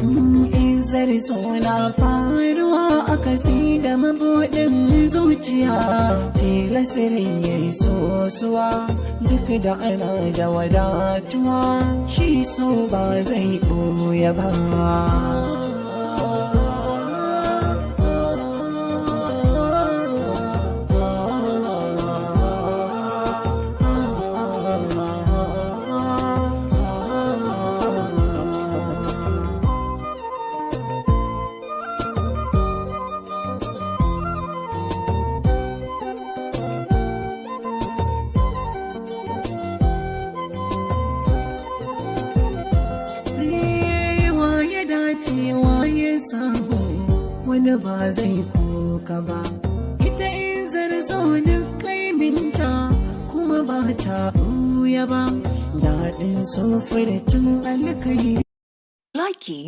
Izzar so na faruwa a kasi da mabuɗin zuciya, tilasirin ya yi sosuwa duk da ana da wadatuwa, shi so ba zai ɓoye ba. Wani ba zai koka ba, ita izzar so duk kaiminta kuma ba ta ɓuya ba, daɗin so furcin alkai. Likey